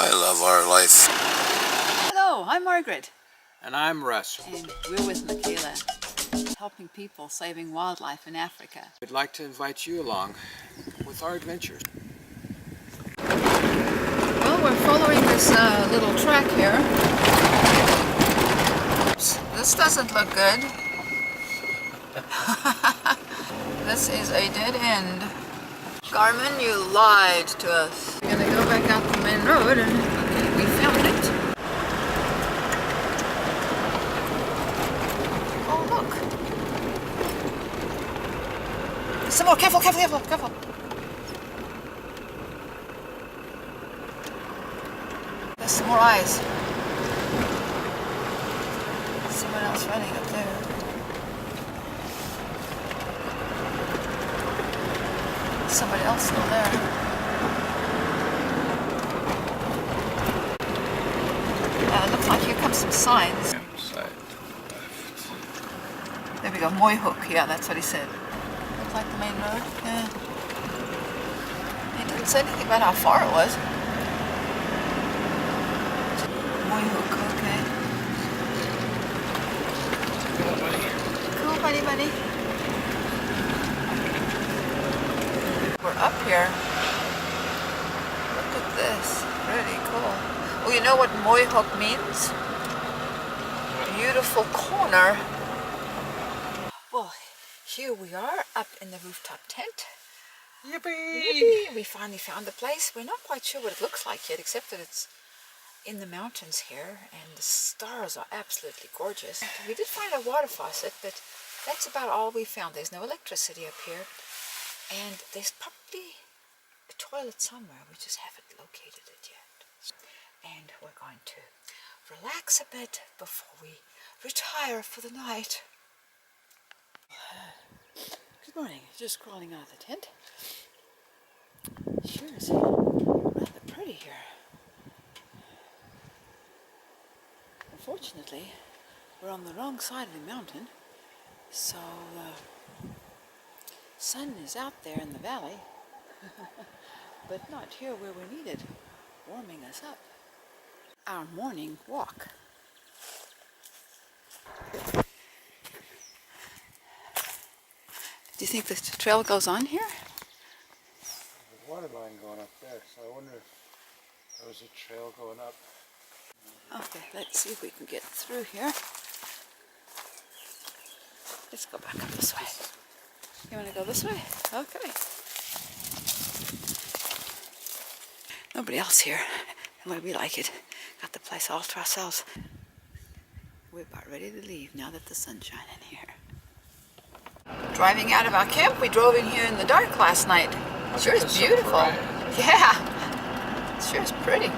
I love our life. Hello, I'm Margaret. And I'm Russ. And we're with Michaela, helping people saving wildlife in Africa. We'd like to invite you along with our adventures. Well, we're following this little track here. Oops, this doesn't look good. This is a dead end. Garmin, you lied to us. We're gonna go back out the main road and okay, we found it. Oh, look. There's some more. Careful, careful, careful, careful. There's some more eyes. Someone else running up there. Somebody else still there. Looks like here comes some signs. There we go, Moy Hook. Yeah, that's what he said. Looks like the main road. Yeah. He didn't say anything about how far it was. Moy Hook, okay. Cool, buddy, buddy. We're up here. Look at this. Pretty cool. Well, you know what Moy Hook means? Beautiful corner. Well, here we are up in the rooftop tent. Yippee! Yippee! We finally found the place. We're not quite sure what it looks like yet, except that it's in the mountains here, and the stars are absolutely gorgeous. We did find a water faucet, but that's about all we found. There's no electricity up here. And there's probably a toilet somewhere, we just haven't located it yet. And we're going to relax a bit before we retire for the night. Good morning, just crawling out of the tent. Sure is rather pretty here. Unfortunately, we're on the wrong side of the mountain, so sun is out there in the valley, but not here where we need it, warming us up. Our morning walk. Do you think the trail goes on here? There's a water line going up there, so I wonder if there was a trail going up. Okay, let's see if we can get through here. Let's go back up this way. You want to go this way? Okay. Nobody else here, the way we like it. Got the place all to ourselves. We're about ready to leave now that the sun's shining here. Driving out of our camp, we drove in here in the dark last night. Sure is beautiful. Yeah, sure is pretty.